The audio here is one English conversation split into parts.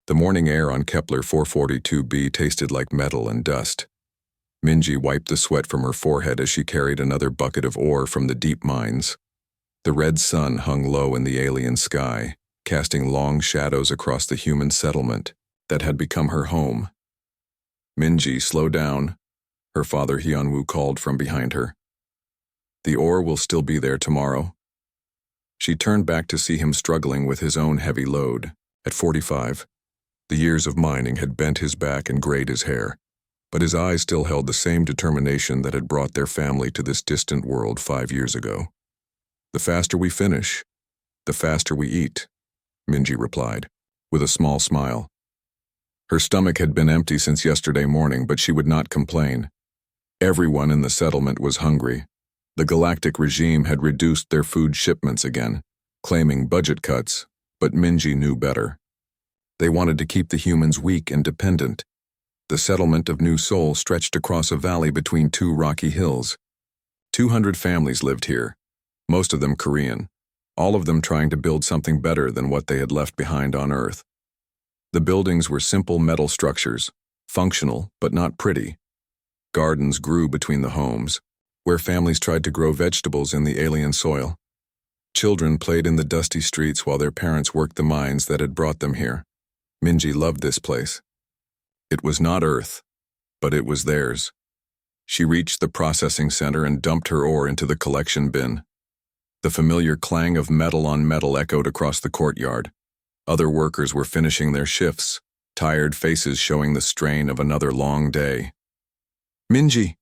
The morning air on Kepler 442b tasted like metal and dust. Minji wiped the sweat from her forehead as she carried another bucket of ore from the deep mines. The red sun hung low in the alien sky, casting long shadows across the human settlement that had become her home. "Minji, slow down," her father Hyunwoo called from behind her. "The ore will still be there tomorrow." She turned back to see him struggling with his own heavy load. At 45, the years of mining had bent his back and grayed his hair, but his eyes still held the same determination that had brought their family to this distant world 5 years ago. "The faster we finish, the faster we eat," Minji replied, with a small smile. Her stomach had been empty since yesterday morning, but she would not complain. Everyone in the settlement was hungry. The Galactic regime had reduced their food shipments again, claiming budget cuts, but Minji knew better. They wanted to keep the humans weak and dependent. The settlement of New Seoul stretched across a valley between two rocky hills. 200 families lived here, most of them Korean, all of them trying to build something better than what they had left behind on Earth. The buildings were simple metal structures, functional but not pretty. Gardens grew between the homes, where families tried to grow vegetables in the alien soil. Children played in the dusty streets while their parents worked the mines that had brought them here. Minji loved this place. It was not Earth, but it was theirs. She reached the processing center and dumped her ore into the collection bin. The familiar clang of metal on metal echoed across the courtyard. Other workers were finishing their shifts, tired faces showing the strain of another long day. "Minji!"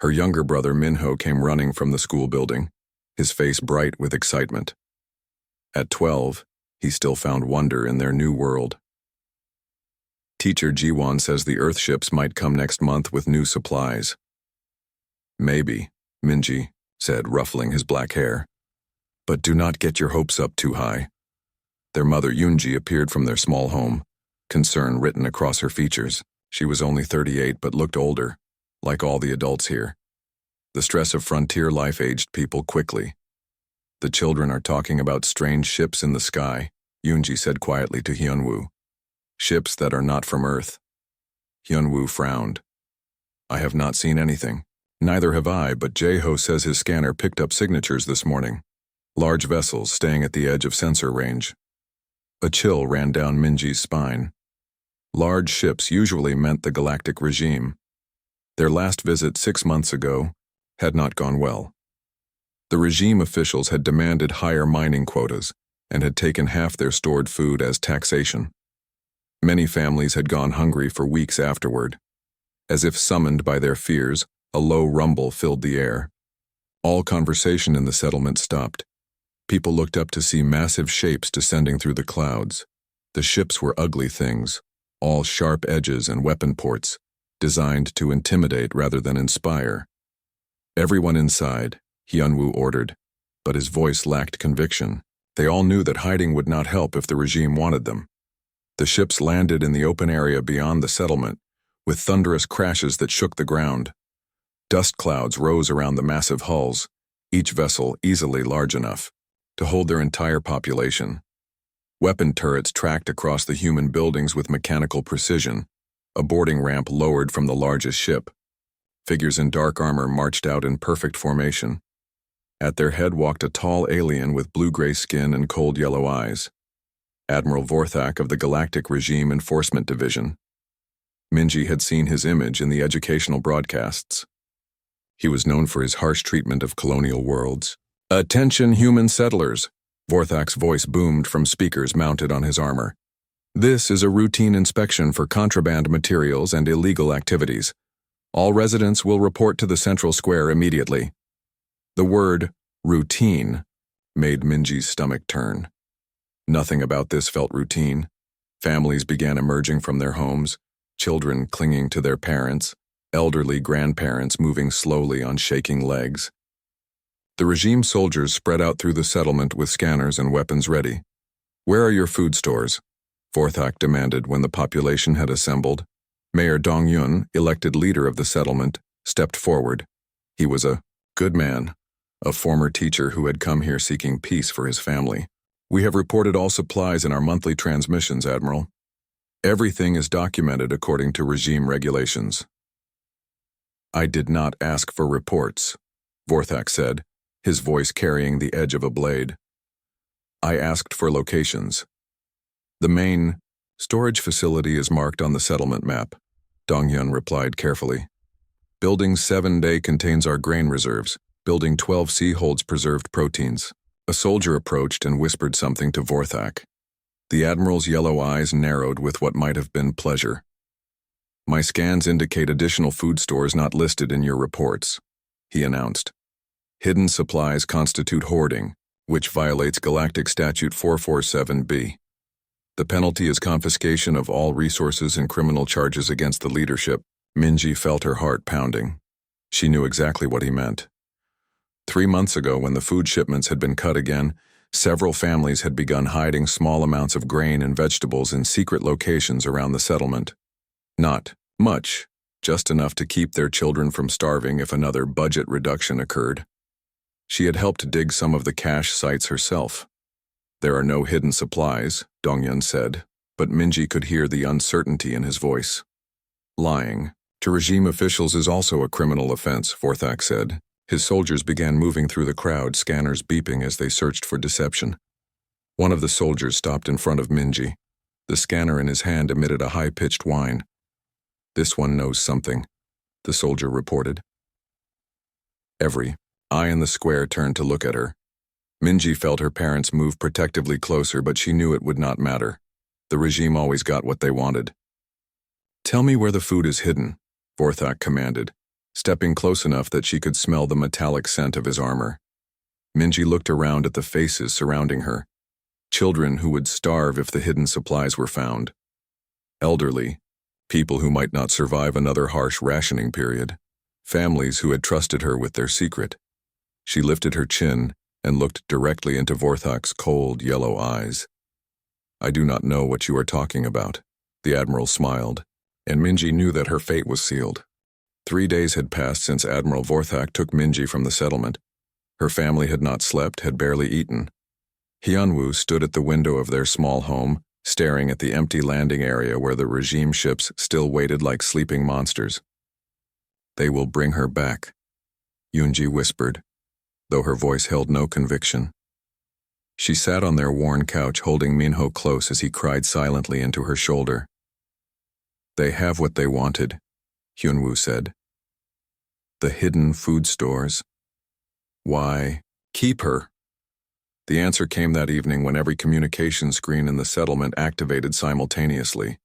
Her younger brother Minho came running from the school building, his face bright with excitement. At 12, he still found wonder in their new world. "Teacher Jiwon says the Earth ships might come next month with new supplies." "Maybe," Minji said, ruffling his black hair. "But do not get your hopes up too high." Their mother Yoonji appeared from their small home, concern written across her features. She was only 38 but looked older, like all the adults here. The stress of frontier life aged people quickly. "The children are talking about strange ships in the sky," Yoonji said quietly to Hyunwoo. "Ships that are not from Earth." Hyunwoo frowned. "I have not seen anything." "Neither have I, but Jae-ho says his scanner picked up signatures this morning. Large vessels staying at the edge of sensor range." A chill ran down Minji's spine. Large ships usually meant the Galactic regime. Their last visit 6 months ago had not gone well. The regime officials had demanded higher mining quotas and had taken half their stored food as taxation. Many families had gone hungry for weeks afterward. As if summoned by their fears, a low rumble filled the air. All conversation in the settlement stopped. People looked up to see massive shapes descending through the clouds. The ships were ugly things, all sharp edges and weapon ports, designed to intimidate rather than inspire. "Everyone inside," Hyunwoo ordered, but his voice lacked conviction. They all knew that hiding would not help if the regime wanted them. The ships landed in the open area beyond the settlement, with thunderous crashes that shook the ground. Dust clouds rose around the massive hulls, each vessel easily large enough to hold their entire population. Weapon turrets tracked across the human buildings with mechanical precision. A boarding ramp lowered from the largest ship. Figures in dark armor marched out in perfect formation. At their head walked a tall alien with blue-gray skin and cold yellow eyes. Admiral Vorthak of the Galactic Regime Enforcement Division. Minji had seen his image in the educational broadcasts. He was known for his harsh treatment of colonial worlds. "Attention, human settlers!" Vorthak's voice boomed from speakers mounted on his armor. "This is a routine inspection for contraband materials and illegal activities. All residents will report to the central square immediately." The word routine made Minji's stomach turn. Nothing about this felt routine. Families began emerging from their homes, children clinging to their parents, elderly grandparents moving slowly on shaking legs. The regime soldiers spread out through the settlement with scanners and weapons ready. "Where are your food stores?" Vorthak demanded when the population had assembled. Mayor Dong-yun, elected leader of the settlement, stepped forward. He was a good man, a former teacher who had come here seeking peace for his family. "We have reported all supplies in our monthly transmissions, Admiral." Everything is documented according to regime regulations. I did not ask for reports, Vorthak said, his voice carrying the edge of a blade. I asked for locations. The main storage facility is marked on the settlement map, Dongyun replied carefully. Building 7A contains our grain reserves. Building 12C holds preserved proteins. A soldier approached and whispered something to Vorthak. The Admiral's yellow eyes narrowed with what might have been pleasure. My scans indicate additional food stores not listed in your reports, he announced. Hidden supplies constitute hoarding, which violates Galactic Statute 447B. The penalty is confiscation of all resources and criminal charges against the leadership. Minji felt her heart pounding. She knew exactly what he meant. 3 months ago, when the food shipments had been cut again, several families had begun hiding small amounts of grain and vegetables in secret locations around the settlement. Not much, just enough to keep their children from starving if another budget reduction occurred. She had helped dig some of the cache sites herself. There are no hidden supplies, Dongyun said, but Minji could hear the uncertainty in his voice. Lying to regime officials is also a criminal offense, Vorthak said. His soldiers began moving through the crowd, scanners beeping as they searched for deception. One of the soldiers stopped in front of Minji. The scanner in his hand emitted a high-pitched whine. This one knows something, the soldier reported. Every eye in the square turned to look at her. Minji felt her parents move protectively closer, but she knew it would not matter. The regime always got what they wanted. Tell me where the food is hidden, Vorthak commanded, stepping close enough that she could smell the metallic scent of his armor. Minji looked around at the faces surrounding her. Children who would starve if the hidden supplies were found. Elderly, people who might not survive another harsh rationing period. Families who had trusted her with their secret. She lifted her chin and looked directly into Vorthak's cold, yellow eyes. I do not know what you are talking about, the Admiral smiled, and Minji knew that her fate was sealed. 3 days had passed since Admiral Vorthak took Minji from the settlement. Her family had not slept, had barely eaten. Hyunwoo stood at the window of their small home, staring at the empty landing area where the regime ships still waited like sleeping monsters. They will bring her back, Yoonji whispered, though her voice held no conviction. She sat on their worn couch holding Minho close as he cried silently into her shoulder. They have what they wanted, Hyunwoo said. The hidden food stores. Why keep her? The answer came that evening when every communication screen in the settlement activated simultaneously.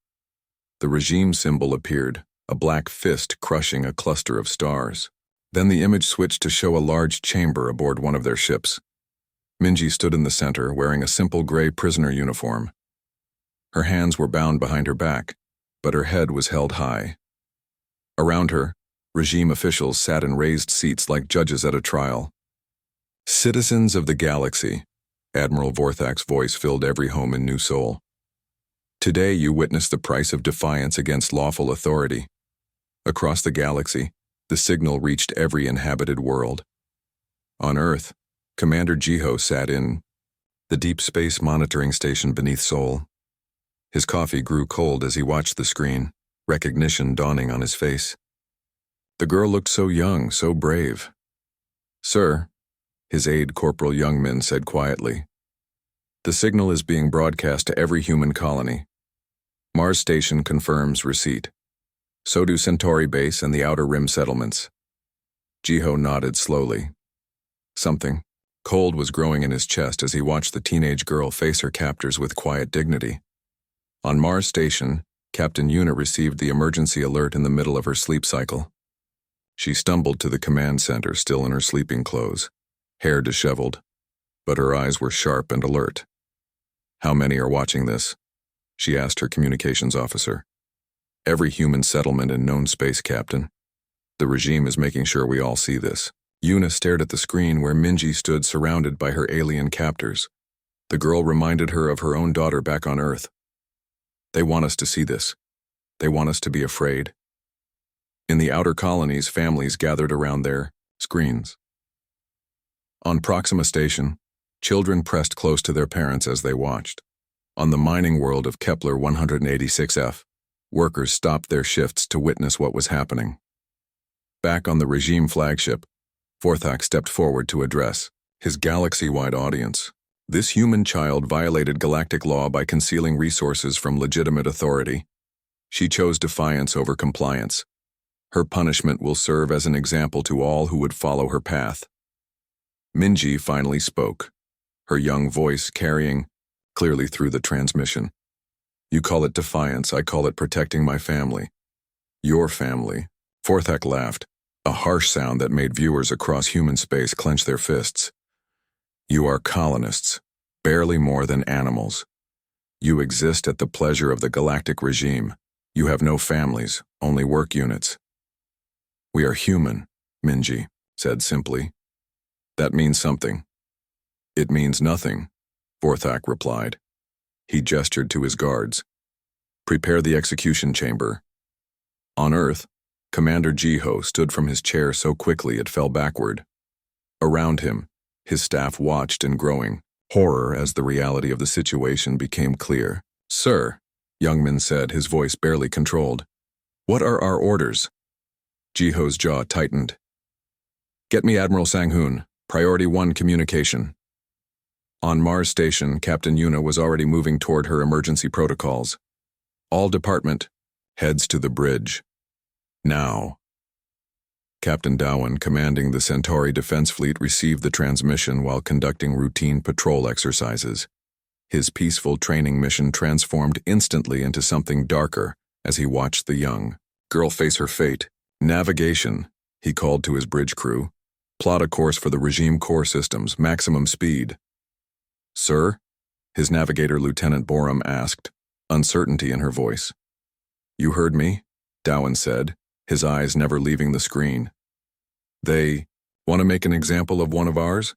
The regime symbol appeared, a black fist crushing a cluster of stars. Then the image switched to show a large chamber aboard one of their ships. Minji stood in the center, wearing a simple gray prisoner uniform. Her hands were bound behind her back, but her head was held high. Around her, regime officials sat in raised seats like judges at a trial. Citizens of the galaxy, Admiral Vorthak's voice filled every home in New Seoul. Today you witness the price of defiance against lawful authority. Across the galaxy, the signal reached every inhabited world. On Earth, Commander Jiho sat in the deep space monitoring station beneath Seoul. His coffee grew cold as he watched the screen, recognition dawning on his face. The girl looked so young, so brave. Sir, his aide Corporal Youngmin said quietly, the signal is being broadcast to every human colony. Mars Station confirms receipt. So do Centauri Base and the Outer Rim settlements. Jiho nodded slowly. Something cold was growing in his chest as he watched the teenage girl face her captors with quiet dignity. On Mars Station, Captain Yuna received the emergency alert in the middle of her sleep cycle. She stumbled to the command center, still in her sleeping clothes, hair disheveled, but her eyes were sharp and alert. How many are watching this? She asked her communications officer. Every human settlement in known space, Captain. The regime is making sure we all see this. Yuna stared at the screen where Minji stood surrounded by her alien captors. The girl reminded her of her own daughter back on Earth. They want us to see this. They want us to be afraid. In the outer colonies, families gathered around their screens. On Proxima Station, children pressed close to their parents as they watched. On the mining world of Kepler 186F, workers stopped their shifts to witness what was happening. Back on the regime flagship, Vorthak stepped forward to address his galaxy-wide audience. This human child violated galactic law by concealing resources from legitimate authority. She chose defiance over compliance. Her punishment will serve as an example to all who would follow her path. Minji finally spoke, her young voice carrying clearly through the transmission. You call it defiance, I call it protecting my family. Your family. Vorthak laughed, a harsh sound that made viewers across human space clench their fists. You are colonists, barely more than animals. You exist at the pleasure of the galactic regime. You have no families, only work units. We are human, Minji said simply. That means something. It means nothing, Vorthak replied. He gestured to his guards. Prepare the execution chamber. On Earth, Commander Jiho stood from his chair so quickly it fell backward. Around him, his staff watched in growing horror as the reality of the situation became clear. Sir, Youngman said, his voice barely controlled. What are our orders? Jiho's jaw tightened. Get me Admiral Sang-hoon, Priority 1 communication. On Mars Station, Captain Yuna was already moving toward her emergency protocols. All department, heads to the bridge. Now. Captain Dowan, commanding the Centauri Defense Fleet, received the transmission while conducting routine patrol exercises. His peaceful training mission transformed instantly into something darker as he watched the young girl face her fate. Navigation, he called to his bridge crew. Plot a course for the regime core systems, maximum speed. Sir? His navigator Lieutenant Borum asked, uncertainty in her voice. You heard me? Dowan said, his eyes never leaving the screen. They want to make an example of one of ours?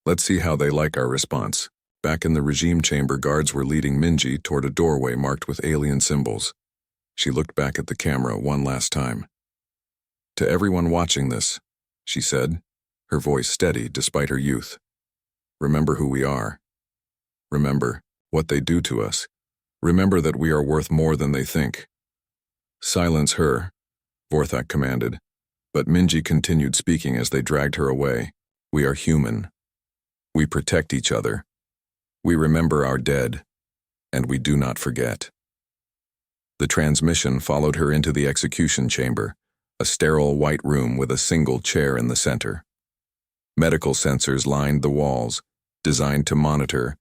Let's see how they like our response. Back in the regime chamber, guards were leading Minji toward a doorway marked with alien symbols. She looked back at the camera one last time. To everyone watching this, she said, her voice steady despite her youth. Remember who we are. Remember what they do to us. Remember that we are worth more than they think. Silence her, Vorthak commanded, but Minji continued speaking as they dragged her away. We are human. We protect each other. We remember our dead, and we do not forget. The transmission followed her into the execution chamber, a sterile white room with a single chair in the center. Medical sensors lined the walls, designed to monitor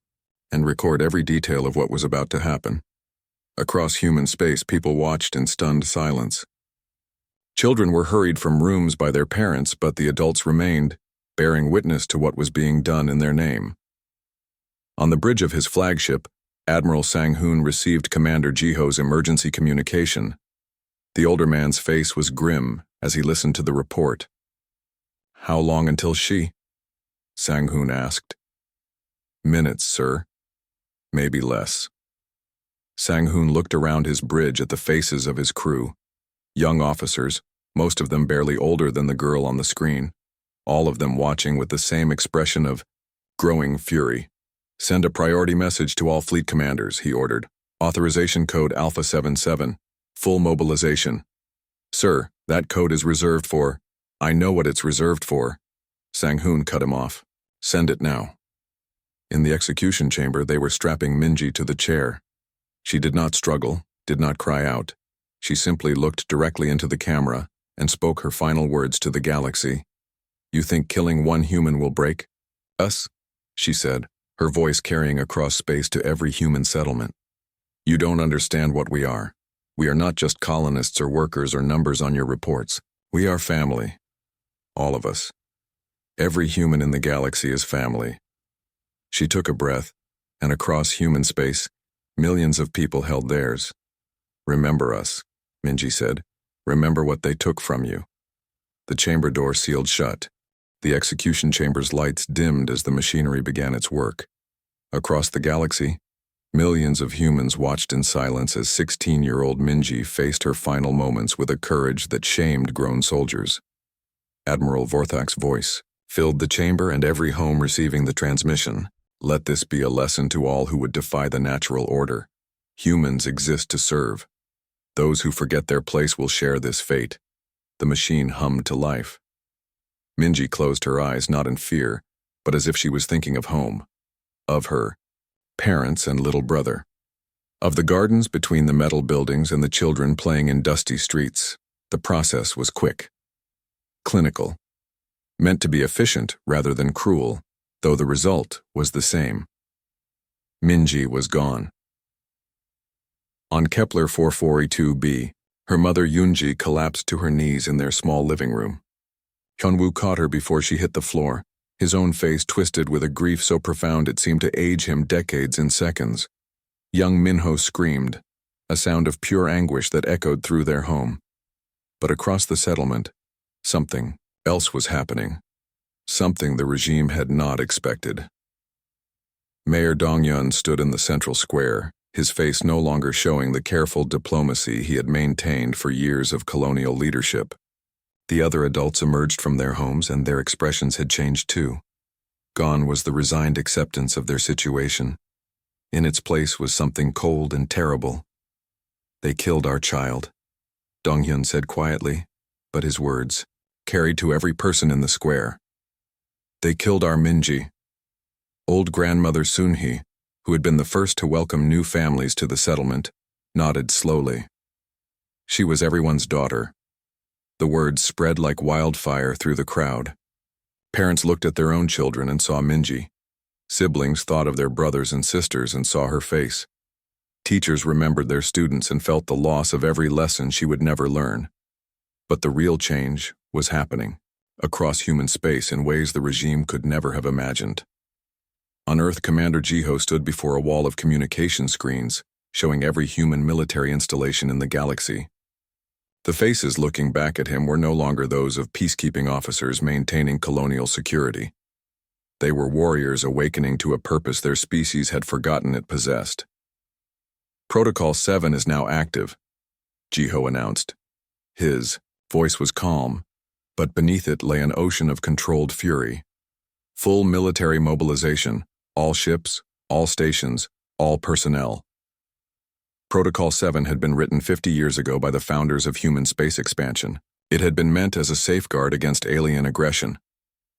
and record every detail of what was about to happen. Across human space, people watched in stunned silence. Children were hurried from rooms by their parents, but the adults remained, bearing witness to what was being done in their name. On the bridge of his flagship, Admiral Sang-hoon received Commander Jiho's emergency communication. The older man's face was grim as he listened to the report. How long until she? Sang-hoon asked. Minutes, sir. Maybe less. Sang-hoon looked around his bridge at the faces of his crew. Young officers, most of them barely older than the girl on the screen, all of them watching with the same expression of growing fury. Send a priority message to all fleet commanders, he ordered. Authorization code Alpha 77. Full mobilization. Sir, that code is reserved for. I know what it's reserved for. Sang-hoon cut him off. Send it now. In the execution chamber, they were strapping Minji to the chair. She did not struggle, did not cry out. She simply looked directly into the camera and spoke her final words to the galaxy. You think killing one human will break us? She said, her voice carrying across space to every human settlement. You don't understand what we are. We are not just colonists or workers or numbers on your reports. We are family. All of us. Every human in the galaxy is family. She took a breath, and across human space, millions of people held theirs. Remember us, Minji said. Remember what they took from you. The chamber door sealed shut. The execution chamber's lights dimmed as the machinery began its work. Across the galaxy, millions of humans watched in silence as 16-year-old Minji faced her final moments with a courage that shamed grown soldiers. Admiral Vorthak's voice filled the chamber and every home receiving the transmission. Let this be a lesson to all who would defy the natural order. Humans exist to serve. Those who forget their place will share this fate. The machine hummed to life. Minji closed her eyes, not in fear, but as if she was thinking of home, of her parents and little brother, of the gardens between the metal buildings and the children playing in dusty streets. The process was quick, clinical, meant to be efficient rather than cruel, though the result was the same. Minji was gone. On Kepler 442b, her mother Yoonji collapsed to her knees in their small living room. Hyunwoo caught her before she hit the floor, his own face twisted with a grief so profound it seemed to age him decades in seconds. Young Minho screamed, a sound of pure anguish that echoed through their home. But across the settlement, something else was happening. Something the regime had not expected. Mayor Dong-yun stood in the central square, his face no longer showing the careful diplomacy he had maintained for years of colonial leadership. The other adults emerged from their homes and their expressions had changed too. Gone was the resigned acceptance of their situation. In its place was something cold and terrible. "They killed our child," Dong-hyun said quietly, but his words carried to every person in the square. "They killed our Minji." Old grandmother Sunhee, who had been the first to welcome new families to the settlement, nodded slowly. She was everyone's daughter. The words spread like wildfire through the crowd. Parents looked at their own children and saw Minji. Siblings thought of their brothers and sisters and saw her face. Teachers remembered their students and felt the loss of every lesson she would never learn. But the real change was happening, across human space in ways the regime could never have imagined. On Earth, Commander Jiho stood before a wall of communication screens, showing every human military installation in the galaxy. The faces looking back at him were no longer those of peacekeeping officers maintaining colonial security. They were warriors awakening to a purpose their species had forgotten it possessed. "Protocol 7 is now active," Jiho announced. His voice was calm, but beneath it lay an ocean of controlled fury. Full military mobilization, all ships, all stations, all personnel. Protocol 7 had been written 50 years ago by the founders of human space expansion. It had been meant as a safeguard against alien aggression,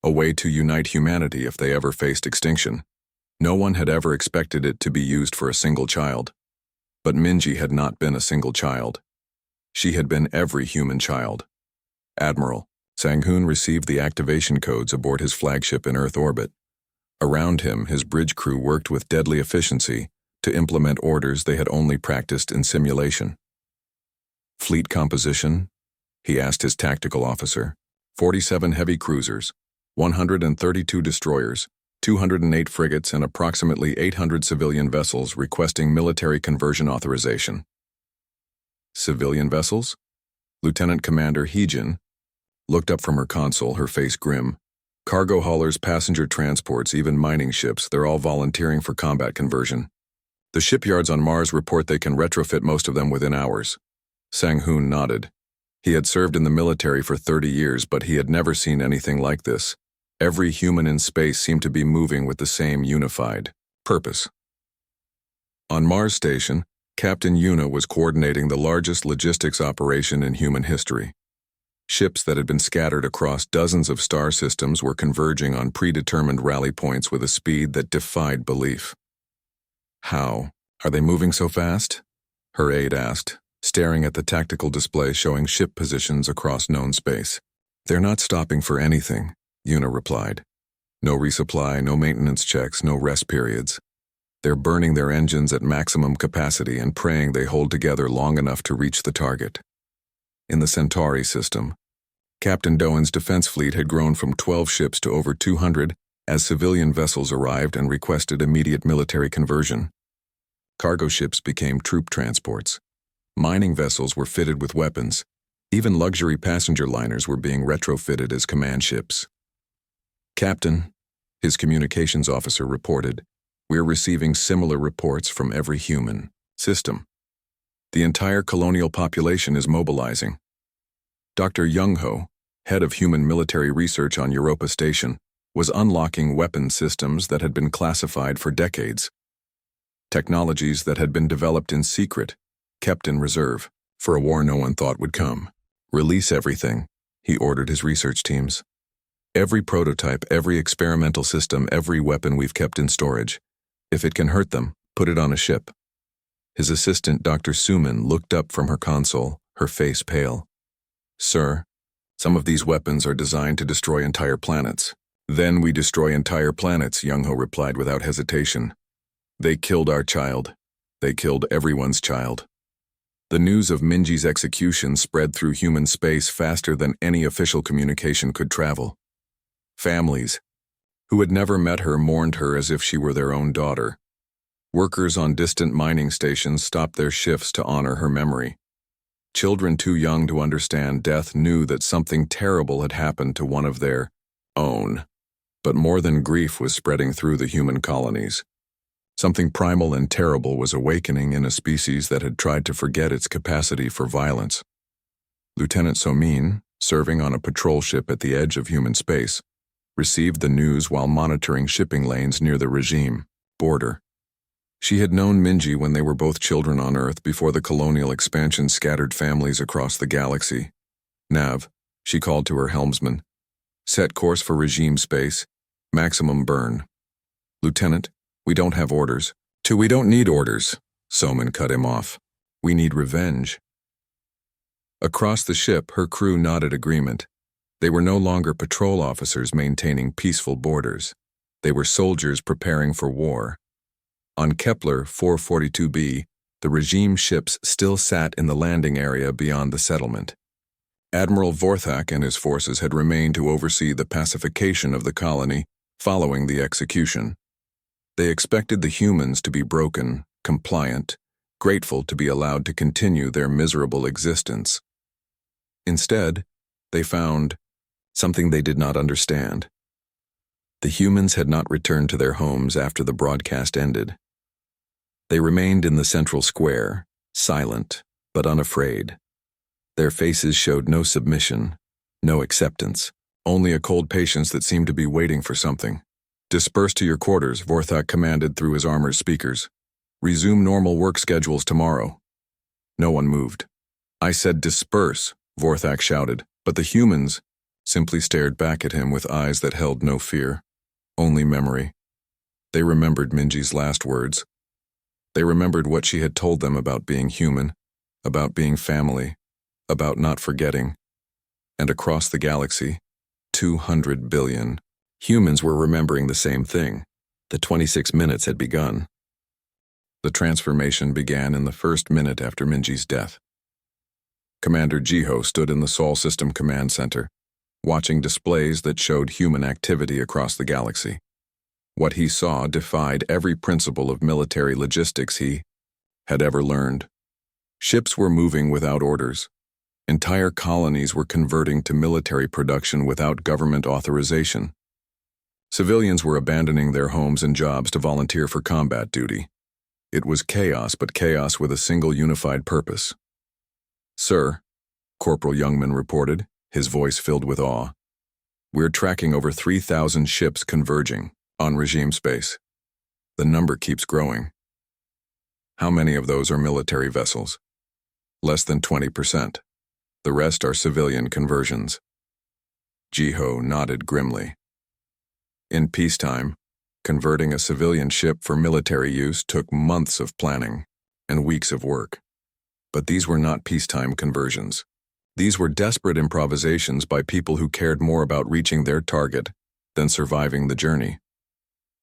a way to unite humanity if they ever faced extinction. No one had ever expected it to be used for a single child. But Minji had not been a single child. She had been every human child. Admiral Sang-hoon received the activation codes aboard his flagship in Earth orbit. Around him, his bridge crew worked with deadly efficiency to implement orders they had only practiced in simulation. "Fleet composition?" he asked his tactical officer. 47 heavy cruisers, 132 destroyers, 208 frigates, and approximately 800 civilian vessels requesting military conversion authorization. Civilian vessels? Lieutenant Commander Heejin looked up from her console, her face grim. Cargo haulers, passenger transports, even mining ships, they're all volunteering for combat conversion. The shipyards on Mars report they can retrofit most of them within hours. Sang-hoon nodded. He had served in the military for 30 years, but he had never seen anything like this. Every human in space seemed to be moving with the same unified purpose. On Mars Station, Captain Yuna was coordinating the largest logistics operation in human history. Ships that had been scattered across dozens of star systems were converging on predetermined rally points with a speed that defied belief. "How? Are they moving so fast?" her aide asked, staring at the tactical display showing ship positions across known space. "They're not stopping for anything," Yuna replied. "No resupply, no maintenance checks, no rest periods. They're burning their engines at maximum capacity and praying they hold together long enough to reach the target." In the Centauri system, Captain Doan's defense fleet had grown from 12 ships to over 200 as civilian vessels arrived and requested immediate military conversion. Cargo ships became troop transports. Mining vessels were fitted with weapons. Even luxury passenger liners were being retrofitted as command ships. "Captain," his communications officer reported, "we're receiving similar reports from every human system. The entire colonial population is mobilizing." Dr. Young-ho, head of human military research on Europa Station, was unlocking weapon systems that had been classified for decades. Technologies that had been developed in secret, kept in reserve, for a war no one thought would come. Release everything, he ordered his research teams. Every prototype, every experimental system, every weapon we've kept in storage. If it can hurt them, put it on a ship. His assistant, Dr. Suman, looked up from her console, her face pale. Sir, some of these weapons are designed to destroy entire planets. Then we destroy entire planets, Young-ho replied without hesitation. They killed our child. They killed everyone's child. The news of Minji's execution spread through human space faster than any official communication could travel. Families, who had never met her, mourned her as if she were their own daughter. Workers on distant mining stations stopped their shifts to honor her memory. Children too young to understand death knew that something terrible had happened to one of their own. But more than grief was spreading through the human colonies. Something primal and terrible was awakening in a species that had tried to forget its capacity for violence. Lieutenant Somin, serving on a patrol ship at the edge of human space, received the news while monitoring shipping lanes near the regime border. She had known Minji when they were both children on Earth before the colonial expansion scattered families across the galaxy. Nav, she called to her helmsman. Set course for regime space. Maximum burn. Lieutenant, we don't have orders. We don't need orders. Soman cut him off. We need revenge. Across the ship, her crew nodded agreement. They were no longer patrol officers maintaining peaceful borders. They were soldiers preparing for war. On Kepler 442b, the regime ships still sat in the landing area beyond the settlement. Admiral Vorthak and his forces had remained to oversee the pacification of the colony following the execution. They expected the humans to be broken, compliant, grateful to be allowed to continue their miserable existence. Instead, they found something they did not understand. The humans had not returned to their homes after the broadcast ended. They remained in the central square, silent but unafraid. Their faces showed no submission, no acceptance, only a cold patience that seemed to be waiting for something. Disperse to your quarters, Vorthak commanded through his armor's speakers. Resume normal work schedules tomorrow. No one moved. I said disperse, Vorthak shouted, but the humans simply stared back at him with eyes that held no fear, only memory. They remembered Minji's last words. They remembered what she had told them about being human, about being family, about not forgetting. And across the galaxy, 200 billion humans were remembering the same thing. The 26 minutes had begun. The transformation began in the first minute after Minji's death. Commander Jiho stood in the Sol System Command Center, watching displays that showed human activity across the galaxy. What he saw defied every principle of military logistics he had ever learned. Ships were moving without orders. Entire colonies were converting to military production without government authorization. Civilians were abandoning their homes and jobs to volunteer for combat duty. It was chaos, but chaos with a single unified purpose. Sir, Corporal Youngman reported, his voice filled with awe. We're tracking over 3,000 ships converging on regime space. The number keeps growing. How many of those are military vessels? Less than 20%. The rest are civilian conversions. Jiho nodded grimly. In peacetime, converting a civilian ship for military use took months of planning and weeks of work. But these were not peacetime conversions. These were desperate improvisations by people who cared more about reaching their target than surviving the journey.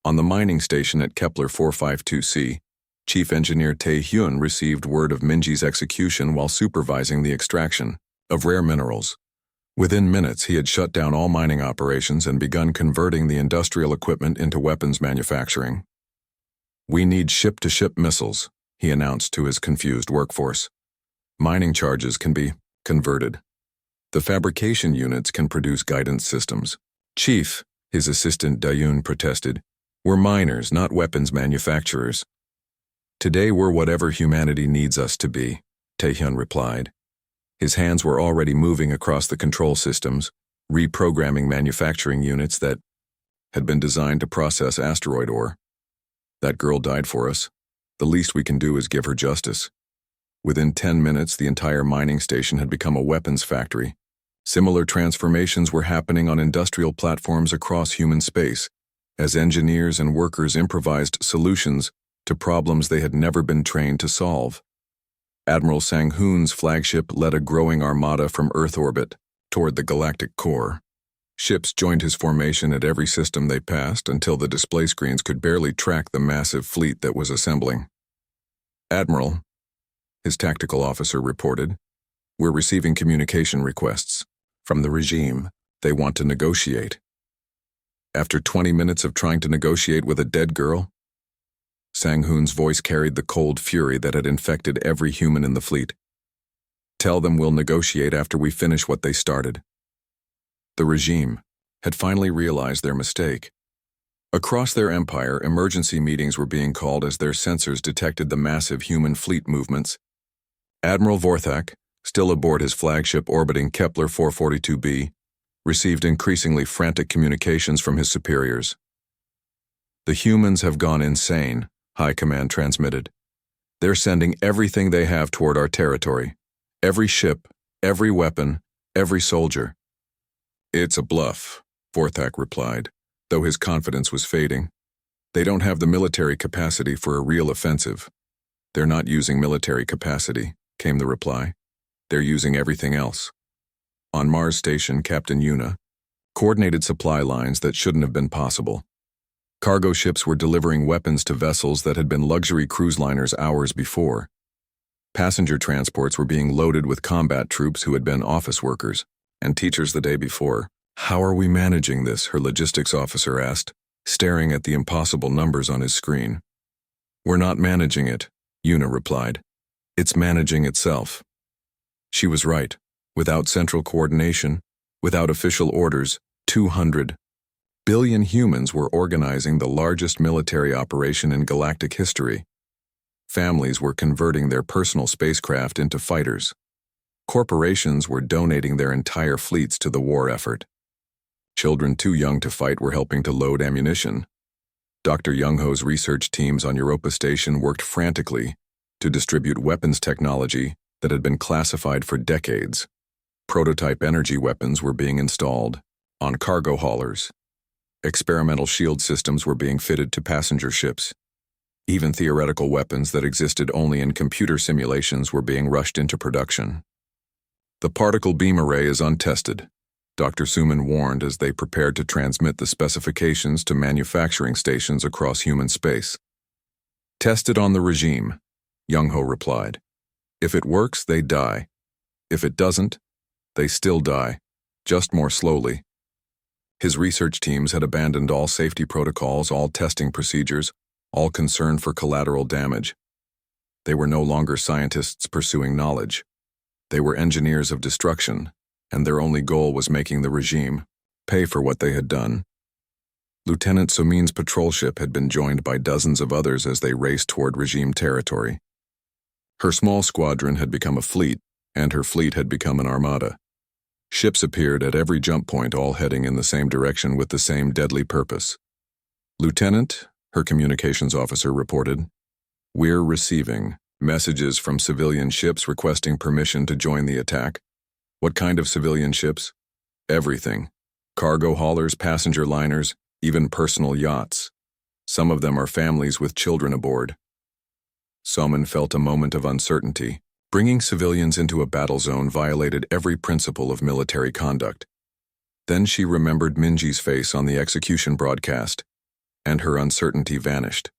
On the mining station at Kepler 452c, Chief Engineer Tae Hyun received word of Minji's execution while supervising the extraction of rare minerals. Within minutes, he had shut down all mining operations and begun converting the industrial equipment into weapons manufacturing. We need ship-to-ship missiles, he announced to his confused workforce. Mining charges can be converted. The fabrication units can produce guidance systems. Chief, his assistant Dayun protested, we're miners, not weapons manufacturers. Today we're whatever humanity needs us to be, Taehyun replied. His hands were already moving across the control systems, reprogramming manufacturing units that had been designed to process asteroid ore. That girl died for us. The least we can do is give her justice. Within 10 minutes, the entire mining station had become a weapons factory. Similar transformations were happening on industrial platforms across human space, as engineers and workers improvised solutions to problems they had never been trained to solve. Admiral Sang-hoon's flagship led a growing armada from Earth orbit toward the galactic core. Ships joined his formation at every system they passed until the display screens could barely track the massive fleet that was assembling. "Admiral," his tactical officer reported, "we're receiving communication requests from the regime. They want to negotiate." After 20 minutes of trying to negotiate with a dead girl? Sang-hoon's voice carried the cold fury that had infected every human in the fleet. "Tell them we'll negotiate after we finish what they started." The regime had finally realized their mistake. Across their empire, emergency meetings were being called as their sensors detected the massive human fleet movements. Admiral Vorthak, still aboard his flagship orbiting Kepler 442b, received increasingly frantic communications from his superiors. "The humans have gone insane," High Command transmitted. "They're sending everything they have toward our territory. Every ship, every weapon, every soldier." "It's a bluff," Vorthak replied, though his confidence was fading. "They don't have the military capacity for a real offensive." "They're not using military capacity," came the reply. "They're using everything else." On Mars Station, Captain Yuna coordinated supply lines that shouldn't have been possible. Cargo ships were delivering weapons to vessels that had been luxury cruise liners hours before. Passenger transports were being loaded with combat troops who had been office workers and teachers the day before. "How are we managing this?" her logistics officer asked, staring at the impossible numbers on his screen. "We're not managing it," Yuna replied. "It's managing itself." She was right. Without central coordination, without official orders, 200 billion humans were organizing the largest military operation in galactic history. Families were converting their personal spacecraft into fighters. Corporations were donating their entire fleets to the war effort. Children too young to fight were helping to load ammunition. Dr. Young-ho's research teams on Europa Station worked frantically to distribute weapons technology that had been classified for decades. Prototype energy weapons were being installed on cargo haulers. Experimental shield systems were being fitted to passenger ships. Even theoretical weapons that existed only in computer simulations were being rushed into production. "The particle beam array is untested," Dr. Suman warned as they prepared to transmit the specifications to manufacturing stations across human space. "Tested on the regime," Young-ho replied. "If it works, they die. If it doesn't, they still die, just more slowly." His research teams had abandoned all safety protocols, all testing procedures, all concern for collateral damage. They were no longer scientists pursuing knowledge. They were engineers of destruction, and their only goal was making the regime pay for what they had done. Lieutenant Sumin's patrol ship had been joined by dozens of others as they raced toward regime territory. Her small squadron had become a fleet, and her fleet had become an armada. Ships appeared at every jump point, all heading in the same direction with the same deadly purpose. "Lieutenant," her communications officer reported, "we're receiving messages from civilian ships requesting permission to join the attack." "What kind of civilian ships?" "Everything. Cargo haulers, passenger liners, even personal yachts. Some of them are families with children aboard." Soman felt a moment of uncertainty. Bringing civilians into a battle zone violated every principle of military conduct. Then she remembered Minji's face on the execution broadcast, and her uncertainty vanished.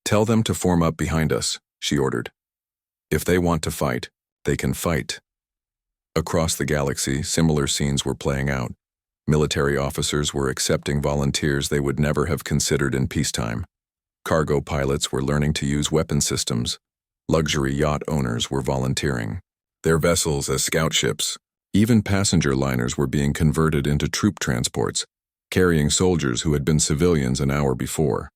"Tell them to form up behind us," she ordered. "If they want to fight, they can fight." Across the galaxy, similar scenes were playing out. Military officers were accepting volunteers they would never have considered in peacetime. Cargo pilots were learning to use weapon systems. Luxury yacht owners were volunteering their vessels as scout ships. Even passenger liners were being converted into troop transports, carrying soldiers who had been civilians an hour before.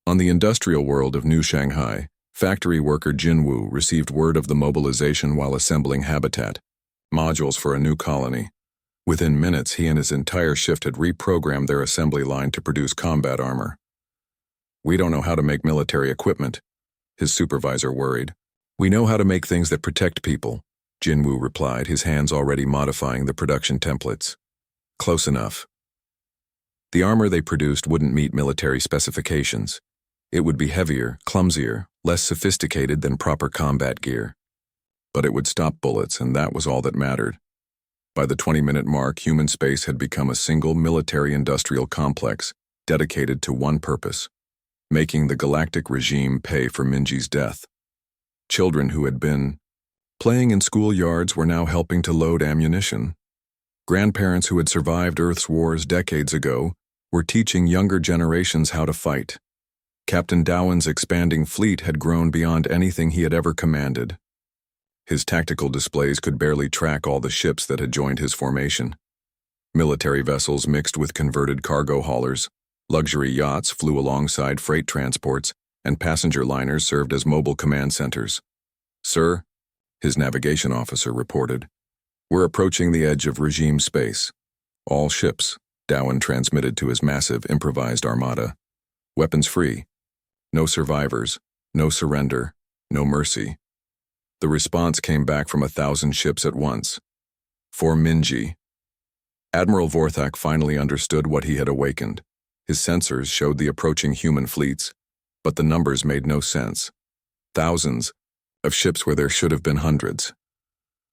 On the industrial world of New Shanghai, factory worker Jinwoo received word of the mobilization while assembling habitat, modules for a new colony. Within minutes, he and his entire shift had reprogrammed their assembly line to produce combat armor. "We don't know how to make military equipment," his supervisor worried. "We know how to make things that protect people," Jinwoo replied, his hands already modifying the production templates. "Close enough." The armor they produced wouldn't meet military specifications. It would be heavier, clumsier, less sophisticated than proper combat gear. But it would stop bullets, and that was all that mattered. By the 20-minute mark, human space had become a single military-industrial complex dedicated to one purpose: making the Galactic regime pay for Minji's death. Children who had been playing in schoolyards were now helping to load ammunition. Grandparents who had survived Earth's wars decades ago were teaching younger generations how to fight. Captain Dowan's expanding fleet had grown beyond anything he had ever commanded. His tactical displays could barely track all the ships that had joined his formation. Military vessels mixed with converted cargo haulers, luxury yachts flew alongside freight transports, and passenger liners served as mobile command centers. "Sir," his navigation officer reported, "we're approaching the edge of regime space. All ships," Dowan transmitted to his massive improvised armada. "Weapons free. No survivors, no surrender, no mercy." The response came back from 1,000 ships at once. For Minji. Admiral Vorthak finally understood what he had awakened. His sensors showed the approaching human fleets, but the numbers made no sense. Thousands of ships where there should have been hundreds.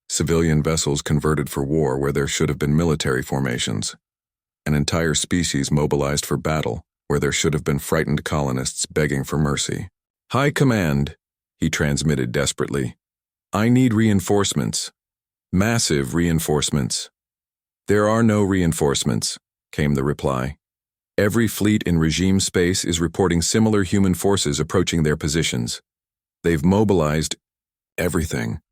Civilian vessels converted for war where there should have been military formations. An entire species mobilized for battle where there should have been frightened colonists begging for mercy. "High Command," he transmitted desperately. "I need reinforcements. Massive reinforcements." "There are no reinforcements," came the reply. "Every fleet in regime space is reporting similar human forces approaching their positions. They've mobilized everything."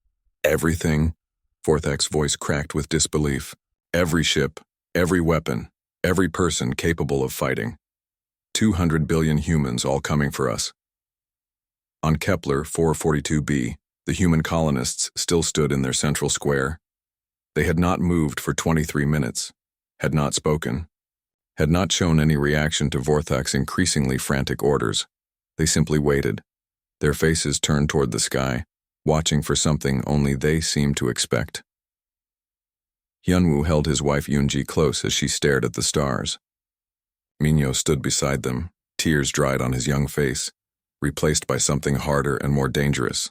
"Everything?" Vorthak's voice cracked with disbelief. "Every ship, every weapon, every person capable of fighting. 200 billion humans all coming for us." On Kepler 442b, the human colonists still stood in their central square. They had not moved for 23 minutes, had not spoken, had not shown any reaction to Vorthak's increasingly frantic orders. They simply waited, their faces turned toward the sky, watching for something only they seemed to expect. Hyunwoo held his wife Yoonji close as she stared at the stars. Minyo stood beside them, tears dried on his young face, replaced by something harder and more dangerous.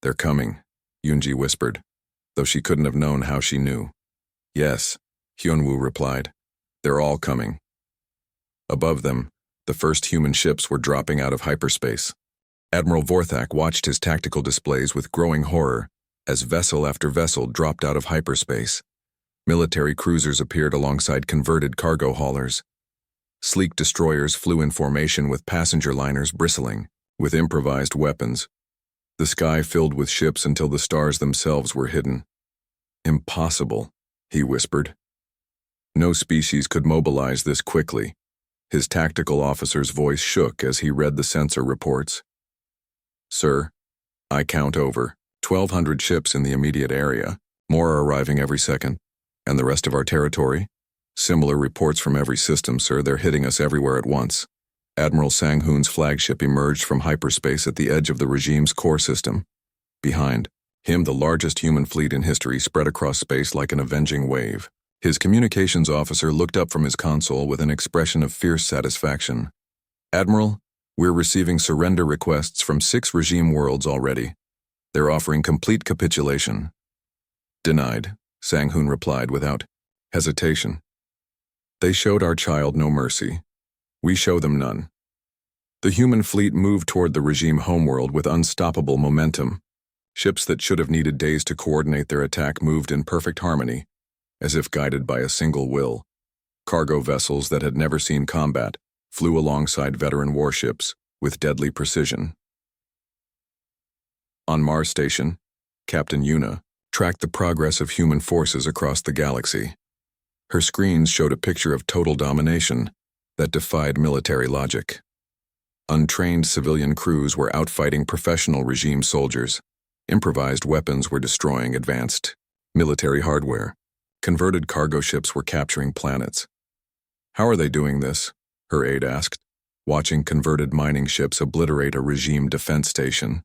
"They're coming," Yoonji whispered, though she couldn't have known how she knew. "Yes," Hyunwoo replied. "They're all coming." Above them, the first human ships were dropping out of hyperspace. Admiral Vorthak watched his tactical displays with growing horror as vessel after vessel dropped out of hyperspace. Military cruisers appeared alongside converted cargo haulers. Sleek destroyers flew in formation with passenger liners bristling with improvised weapons. The sky filled with ships until the stars themselves were hidden. "Impossible," he whispered. No species could mobilize this quickly. His tactical officer's voice shook as he read the sensor reports. "Sir, I count over 1,200 ships in the immediate area. More are arriving every second. And the rest of our territory? Similar reports from every system, sir. They're hitting us everywhere at once." Admiral Sang-hoon's flagship emerged from hyperspace at the edge of the regime's core system. Behind him, the largest human fleet in history spread across space like an avenging wave. His communications officer looked up from his console with an expression of fierce satisfaction. "Admiral, we're receiving surrender requests from 6 regime worlds already. They're offering complete capitulation." "Denied," Sang-hoon replied without hesitation. "They showed our child no mercy. We show them none." The human fleet moved toward the regime homeworld with unstoppable momentum. Ships that should have needed days to coordinate their attack moved in perfect harmony, as if guided by a single will. Cargo vessels that had never seen combat flew alongside veteran warships with deadly precision. On Mars Station, Captain Yuna tracked the progress of human forces across the galaxy. Her screens showed a picture of total domination that defied military logic. Untrained civilian crews were outfighting professional regime soldiers. Improvised weapons were destroying advanced military hardware. Converted cargo ships were capturing planets. How are they doing this? Her aide asked, watching converted mining ships obliterate a regime defense station.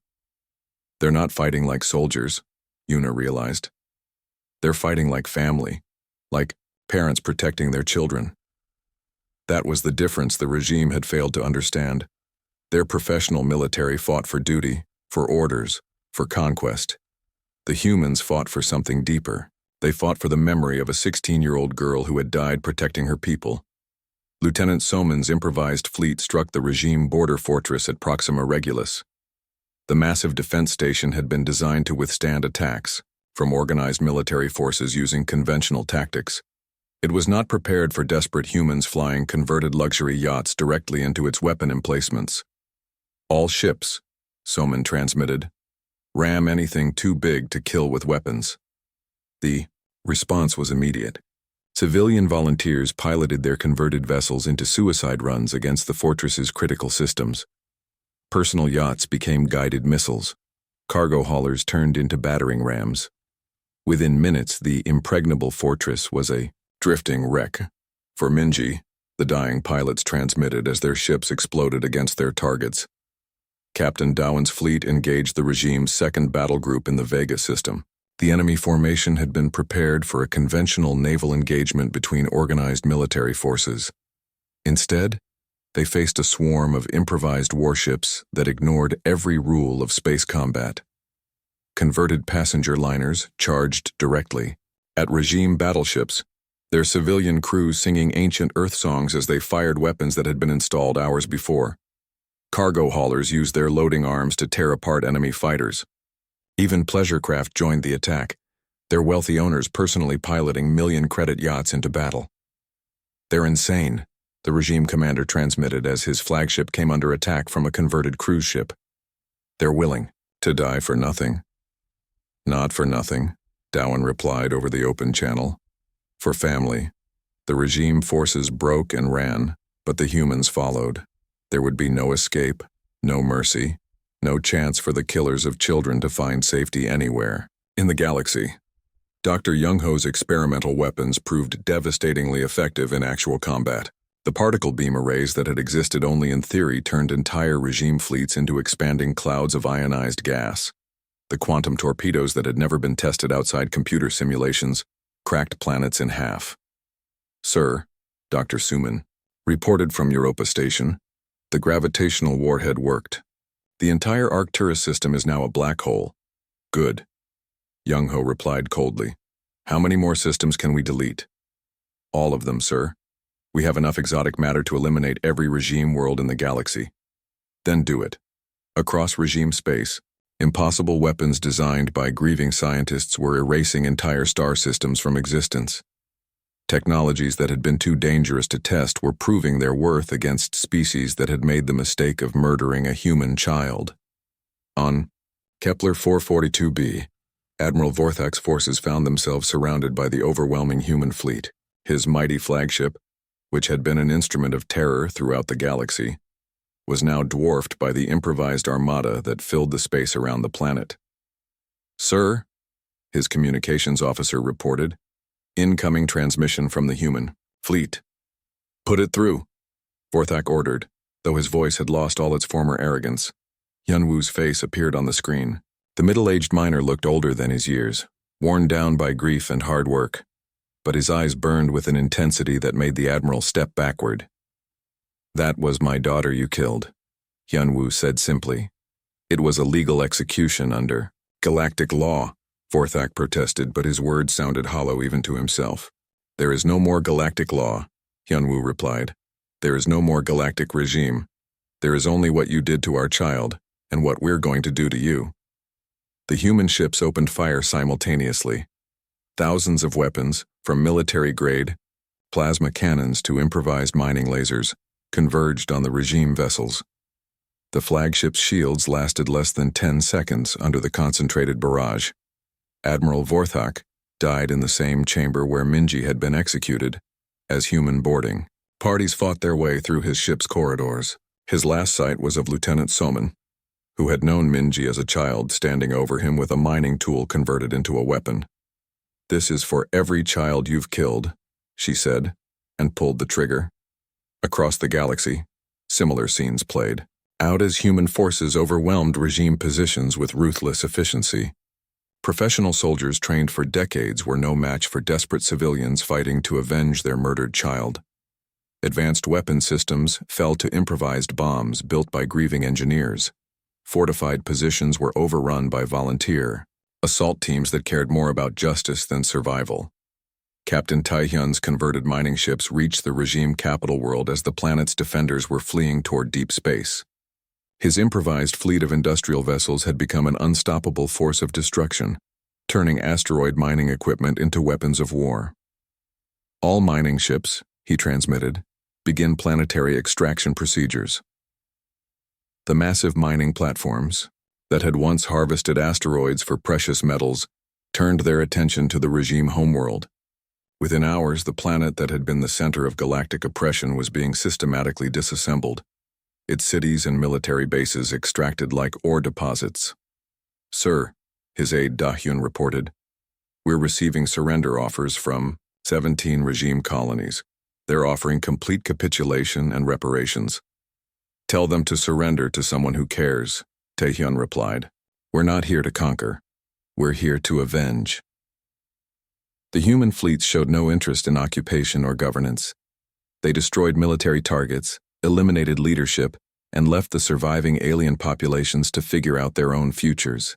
They're not fighting like soldiers, Yuna realized. They're fighting like family, like parents protecting their children. That was the difference the regime had failed to understand. Their professional military fought for duty, for orders, for conquest. The humans fought for something deeper. They fought for the memory of a 16-year-old girl who had died protecting her people. Lieutenant Soman's improvised fleet struck the regime border fortress at Proxima Regulus. The massive defense station had been designed to withstand attacks from organized military forces using conventional tactics. It was not prepared for desperate humans flying converted luxury yachts directly into its weapon emplacements. All ships, Soman transmitted, ram anything too big to kill with weapons. The response was immediate. Civilian volunteers piloted their converted vessels into suicide runs against the fortress's critical systems. Personal yachts became guided missiles. Cargo haulers turned into battering rams. Within minutes, the impregnable fortress was a drifting wreck. For Minji, the dying pilots transmitted as their ships exploded against their targets. Captain Dawan's fleet engaged the regime's second battle group in the Vega system. The enemy formation had been prepared for a conventional naval engagement between organized military forces. Instead, they faced a swarm of improvised warships that ignored every rule of space combat. Converted passenger liners charged directly at regime battleships, their civilian crews singing ancient Earth songs as they fired weapons that had been installed hours before. Cargo haulers used their loading arms to tear apart enemy fighters. Even pleasure craft joined the attack, their wealthy owners personally piloting million-credit yachts into battle. "They're insane," the regime commander transmitted as his flagship came under attack from a converted cruise ship. "They're willing to die for nothing." "Not for nothing," Dawan replied over the open channel. "For family." The regime forces broke and ran, but the humans followed. There would be no escape, no mercy, no chance for the killers of children to find safety anywhere in the galaxy. Dr. Young-Ho's experimental weapons proved devastatingly effective in actual combat. The particle beam arrays that had existed only in theory turned entire regime fleets into expanding clouds of ionized gas. The quantum torpedoes that had never been tested outside computer simulations cracked planets in half. "Sir," Dr. Suman reported from Europa Station, "the gravitational warhead worked. The entire Arcturus system is now a black hole." "Good," Young-Ho replied coldly. "How many more systems can we delete?" "All of them, sir. We have enough exotic matter to eliminate every regime world in the galaxy." "Then do it." Across regime space, impossible weapons designed by grieving scientists were erasing entire star systems from existence. Technologies that had been too dangerous to test were proving their worth against species that had made the mistake of murdering a human child. On Kepler 442b, Admiral Vorthak's forces found themselves surrounded by the overwhelming human fleet. His mighty flagship, which had been an instrument of terror throughout the galaxy, was now dwarfed by the improvised armada that filled the space around the planet. "Sir," his communications officer reported, "incoming transmission from the human fleet." "Put it through," Vorthak ordered, though his voice had lost all its former arrogance. Yunwu's face appeared on the screen. The middle-aged miner looked older than his years, worn down by grief and hard work, but his eyes burned with an intensity that made the admiral step backward. "That was my daughter you killed," Yunwu said simply. "It was a legal execution under galactic law," Vorthak protested, but his words sounded hollow even to himself. "There is no more galactic law," Yunwu replied. "There is no more galactic regime. There is only what you did to our child, and what we're going to do to you." The human ships opened fire simultaneously. Thousands of weapons, from military-grade plasma cannons to improvised mining lasers, converged on the regime vessels. The flagship's shields lasted less than 10 seconds under the concentrated barrage. Admiral Vorthak died in the same chamber where Minji had been executed, as human boarding. Parties fought their way through his ship's corridors. His last sight was of Lieutenant Soman, who had known Minji as a child, standing over him with a mining tool converted into a weapon. "This is for every child you've killed," she said, and pulled the trigger. Across the galaxy, similar scenes played out as human forces overwhelmed regime positions with ruthless efficiency. Professional soldiers trained for decades were no match for desperate civilians fighting to avenge their murdered child. Advanced weapon systems fell to improvised bombs built by grieving engineers. Fortified positions were overrun by volunteer assault teams that cared more about justice than survival. Captain Taihyun's converted mining ships reached the regime capital world as the planet's defenders were fleeing toward deep space. His improvised fleet of industrial vessels had become an unstoppable force of destruction, turning asteroid mining equipment into weapons of war. "All mining ships," he transmitted, "begin planetary extraction procedures." The massive mining platforms that had once harvested asteroids for precious metals turned their attention to the regime homeworld. Within hours, the planet that had been the center of galactic oppression was being systematically disassembled, its cities and military bases extracted like ore deposits. "Sir," his aide Dahyun reported, "we're receiving surrender offers from 17 regime colonies. They're offering complete capitulation and reparations." "Tell them to surrender to someone who cares," Taehyun replied. "We're not here to conquer. We're here to avenge." The human fleets showed no interest in occupation or governance. They destroyed military targets, eliminated leadership, and left the surviving alien populations to figure out their own futures.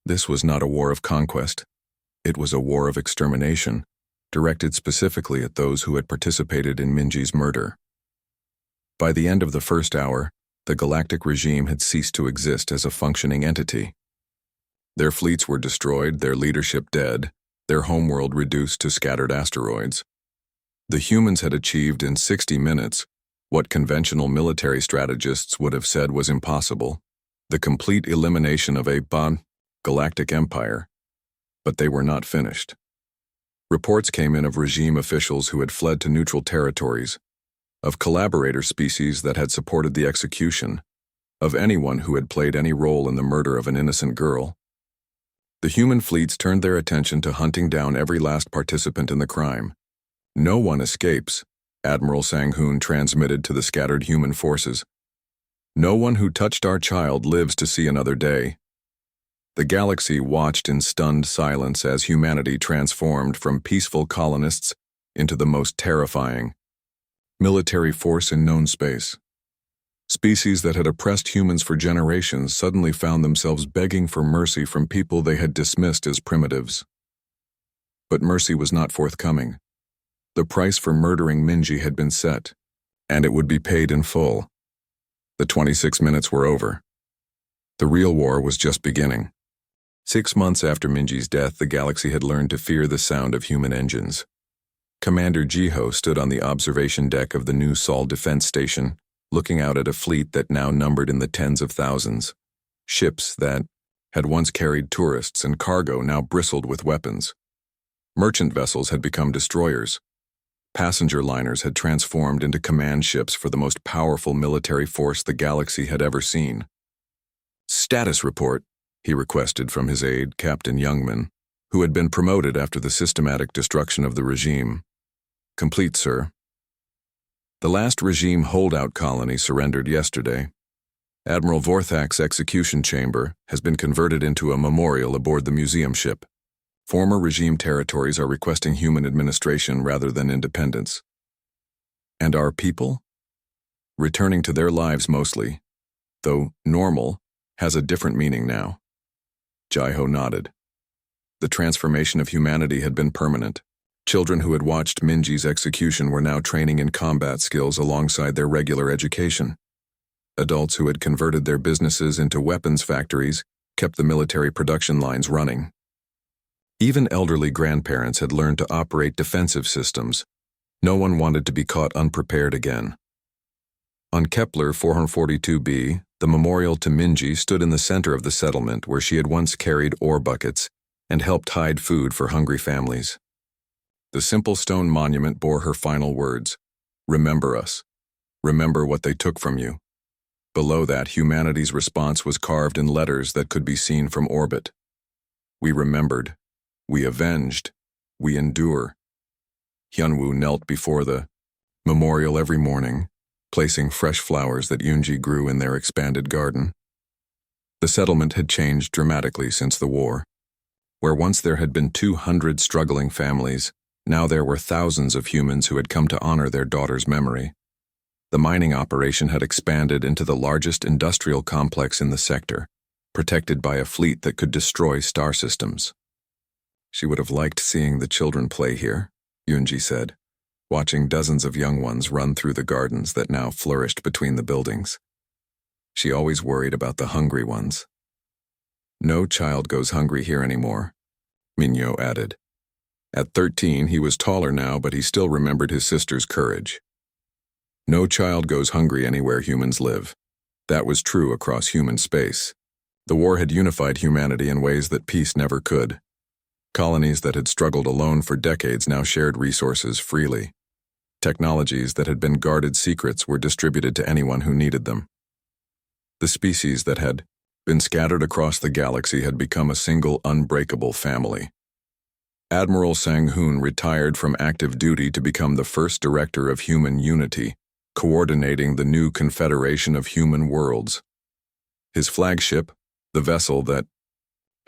This was not a war of conquest. It was a war of extermination, directed specifically at those who had participated in Minji's murder. By the end of the first hour, the galactic regime had ceased to exist as a functioning entity. Their fleets were destroyed, their leadership dead, their homeworld reduced to scattered asteroids. The humans had achieved in 60 minutes what conventional military strategists would have said was impossible: the complete elimination of a galactic empire. But they were not finished. Reports came in of regime officials who had fled to neutral territories, of collaborator species that had supported the execution, of anyone who had played any role in the murder of an innocent girl. The human fleets turned their attention to hunting down every last participant in the crime. "No one escapes," Admiral Sang-hoon transmitted to the scattered human forces. "No one who touched our child lives to see another day." The galaxy watched in stunned silence as humanity transformed from peaceful colonists into the most terrifying military force in known space. Species that had oppressed humans for generations suddenly found themselves begging for mercy from people they had dismissed as primitives. But mercy was not forthcoming. The price for murdering Minji had been set, and it would be paid in full. The 26 minutes were over. The real war was just beginning. 6 months after Minji's death, the galaxy had learned to fear the sound of human engines. Commander Jiho stood on the observation deck of the new Sol Defense Station, looking out at a fleet that now numbered in the tens of thousands. Ships that had once carried tourists and cargo now bristled with weapons. Merchant vessels had become destroyers. Passenger liners had transformed into command ships for the most powerful military force the galaxy had ever seen. "Status report," he requested from his aide, Captain Youngman, who had been promoted after the systematic destruction of the regime. "Complete, sir." The last regime holdout colony surrendered yesterday. Admiral Vorthak's execution chamber has been converted into a memorial aboard the museum ship. Former regime territories are requesting human administration rather than independence. "And our people?" "Returning to their lives mostly, though normal has a different meaning now." Jiho nodded. The transformation of humanity had been permanent. Children who had watched Minji's execution were now training in combat skills alongside their regular education. Adults who had converted their businesses into weapons factories kept the military production lines running. Even elderly grandparents had learned to operate defensive systems. No one wanted to be caught unprepared again. On Kepler 442b, the memorial to Minji stood in the center of the settlement where she had once carried ore buckets and helped hide food for hungry families. The simple stone monument bore her final words: "Remember us. Remember what they took from you." Below that, humanity's response was carved in letters that could be seen from orbit. "We remembered. We avenged. We endure. Hyunwoo knelt before the memorial every morning, placing fresh flowers that Yoonji grew in their expanded garden. The settlement had changed dramatically since the war. Where once there had been 200 struggling families, now there were thousands of humans who had come to honor their daughter's memory. The mining operation had expanded into the largest industrial complex in the sector, protected by a fleet that could destroy star systems. She would have liked seeing the children play here, Yoonji said, watching dozens of young ones run through the gardens that now flourished between the buildings. She always worried about the hungry ones. No child goes hungry here anymore, Minyo added. At 13, he was taller now, but he still remembered his sister's courage. No child goes hungry anywhere humans live. That was true across human space. The war had unified humanity in ways that peace never could. Colonies that had struggled alone for decades now shared resources freely. Technologies that had been guarded secrets were distributed to anyone who needed them. The species that had been scattered across the galaxy had become a single unbreakable family. Admiral Sang-hoon retired from active duty to become the first director of human unity, coordinating the new Confederation of Human Worlds. His flagship, the vessel that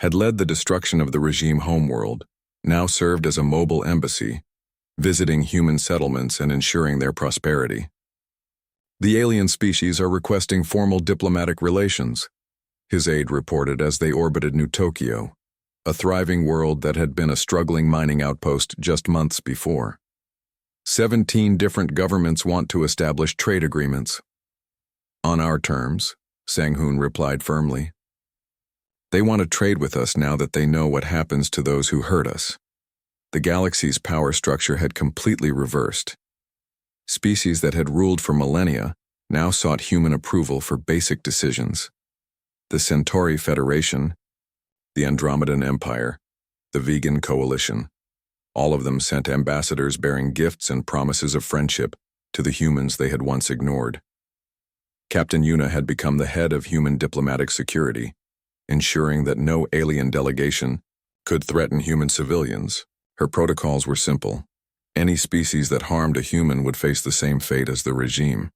had led the destruction of the regime homeworld, now served as a mobile embassy, visiting human settlements and ensuring their prosperity. The alien species are requesting formal diplomatic relations, his aide reported as they orbited New Tokyo, a thriving world that had been a struggling mining outpost just months before. 17 different governments want to establish trade agreements. On our terms, Sang-hoon replied firmly. They want to trade with us now that they know what happens to those who hurt us. The galaxy's power structure had completely reversed. Species that had ruled for millennia now sought human approval for basic decisions. The Centauri Federation, the Andromedan Empire, the Vegan Coalition, all of them sent ambassadors bearing gifts and promises of friendship to the humans they had once ignored. Captain Yuna had become the head of human diplomatic security, ensuring that no alien delegation could threaten human civilians. Her protocols were simple. Any species that harmed a human would face the same fate as the regime.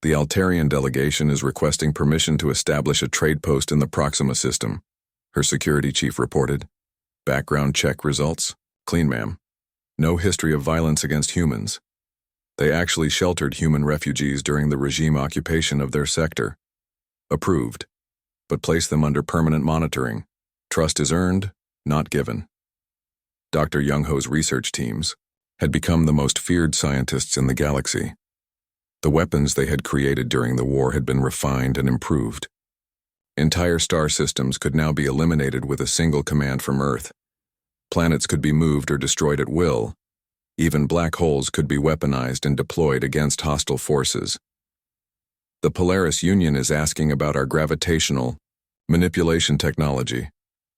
The Altarian delegation is requesting permission to establish a trade post in the Proxima system, her security chief reported. Background check results? Clean, ma'am. No history of violence against humans. They actually sheltered human refugees during the regime occupation of their sector. Approved. But place them under permanent monitoring. Trust is earned, not given. Dr. Young-ho's research teams had become the most feared scientists in the galaxy. The weapons they had created during the war had been refined and improved. Entire star systems could now be eliminated with a single command from Earth. Planets could be moved or destroyed at will. Even black holes could be weaponized and deployed against hostile forces. The Polaris Union is asking about our gravitational manipulation technology,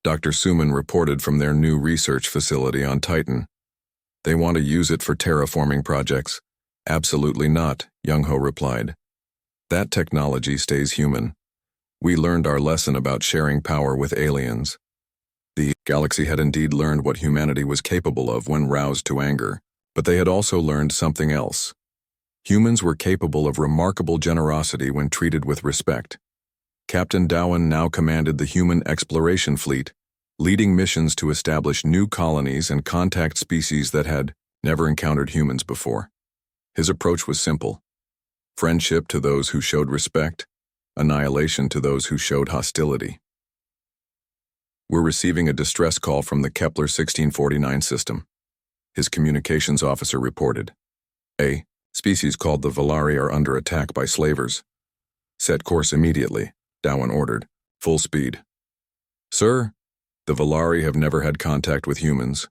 Dr. Suman reported from their new research facility on Titan. They want to use it for terraforming projects. Absolutely not, Young-ho replied. That technology stays human. We learned our lesson about sharing power with aliens. The galaxy had indeed learned what humanity was capable of when roused to anger, but they had also learned something else. Humans were capable of remarkable generosity when treated with respect. Captain Dowan now commanded the human exploration fleet, leading missions to establish new colonies and contact species that had never encountered humans before. His approach was simple: friendship to those who showed respect, annihilation to those who showed hostility. We're receiving a distress call from the Kepler 1649 system, his communications officer reported. A species called the Valari are under attack by slavers. Set course immediately, Dowan ordered. Full speed. Sir, the Valari have never had contact with humans.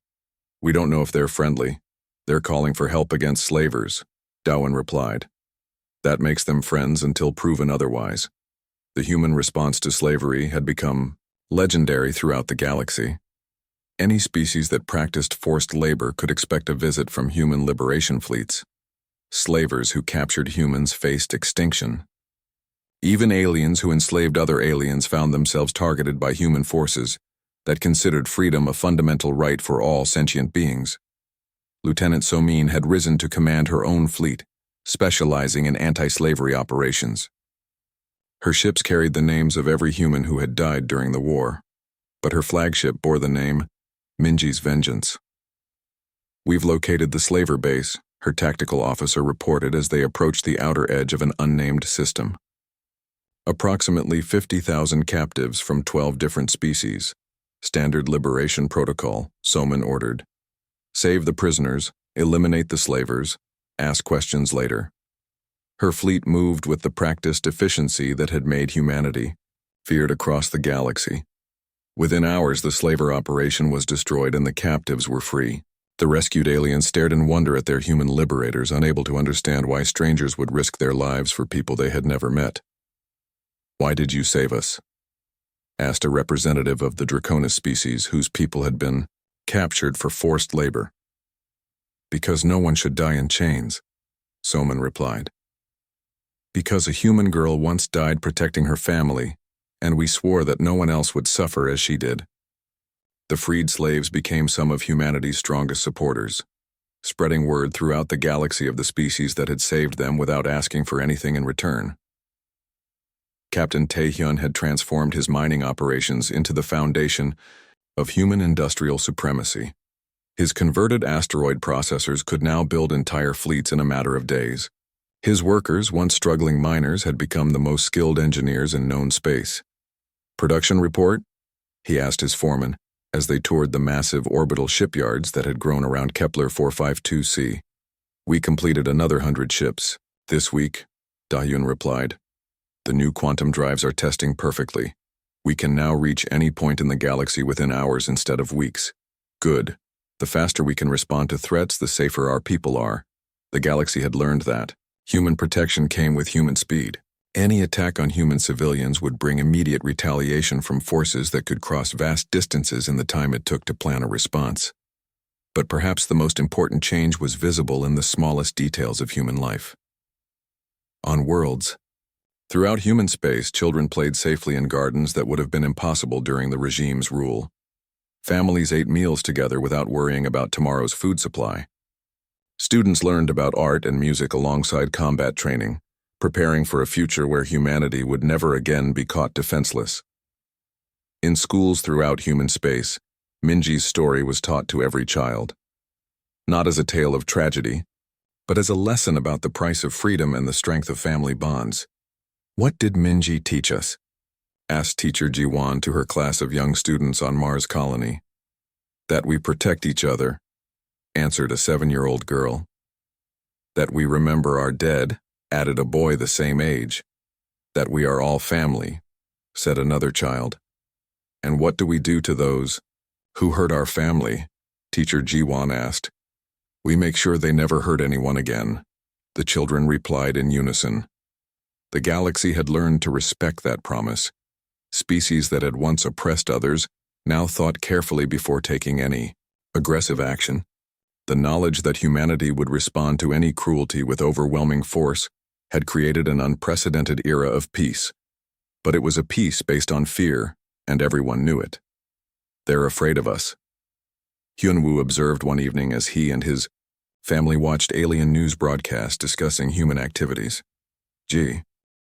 We don't know if they're friendly. They're calling for help against slavers, Dowan replied. That makes them friends until proven otherwise. The human response to slavery had become legendary throughout the galaxy. Any species that practiced forced labor could expect a visit from human liberation fleets. Slavers who captured humans faced extinction. Even aliens who enslaved other aliens found themselves targeted by human forces, that considered freedom a fundamental right for all sentient beings. Lieutenant Somin had risen to command her own fleet, specializing in anti-slavery operations. Her ships carried the names of every human who had died during the war, but her flagship bore the name Minji's Vengeance. "We've located the slaver base," her tactical officer reported as they approached the outer edge of an unnamed system. "Approximately 50,000 captives from 12 different species. Standard liberation protocol," Somin ordered. "Save the prisoners, eliminate the slavers, ask questions later." Her fleet moved with the practiced efficiency that had made humanity feared across the galaxy. Within hours, the slaver operation was destroyed and the captives were free. The rescued aliens stared in wonder at their human liberators, unable to understand why strangers would risk their lives for people they had never met. "Why did you save us?" asked a representative of the Draconis species whose people had been captured for forced labor. "Because no one should die in chains," Somin replied. "Because a human girl once died protecting her family, and we swore that no one else would suffer as she did." The freed slaves became some of humanity's strongest supporters, spreading word throughout the galaxy of the species that had saved them without asking for anything in return. Captain Taehyun had transformed his mining operations into the foundation of human industrial supremacy. His converted asteroid processors could now build entire fleets in a matter of days. His workers, once struggling miners, had become the most skilled engineers in known space. "Production report?" he asked his foreman, as they toured the massive orbital shipyards that had grown around Kepler 452c. "We completed another 100 ships this week," Dahyun replied. "The new quantum drives are testing perfectly. We can now reach any point in the galaxy within hours instead of weeks." "Good. The faster we can respond to threats, the safer our people are." The galaxy had learned that. Human protection came with human speed. Any attack on human civilians would bring immediate retaliation from forces that could cross vast distances in the time it took to plan a response. But perhaps the most important change was visible in the smallest details of human life. On worlds, throughout human space, children played safely in gardens that would have been impossible during the regime's rule. Families ate meals together without worrying about tomorrow's food supply. Students learned about art and music alongside combat training, preparing for a future where humanity would never again be caught defenseless. In schools throughout human space, Minji's story was taught to every child. Not as a tale of tragedy, but as a lesson about the price of freedom and the strength of family bonds. "What did Minji teach us?" asked teacher Jiwan to her class of young students on Mars Colony. "That we protect each other," answered a 7-year-old girl. "That we remember our dead," added a boy the same age. "That we are all family," said another child. "And what do we do to those who hurt our family?" teacher Jiwan asked. "We make sure they never hurt anyone again," the children replied in unison. The galaxy had learned to respect that promise. Species that had once oppressed others now thought carefully before taking any aggressive action. The knowledge that humanity would respond to any cruelty with overwhelming force had created an unprecedented era of peace. But it was a peace based on fear, and everyone knew it. "They're afraid of us," Hyunwoo observed one evening as he and his family watched alien news broadcasts discussing human activities. "Gee,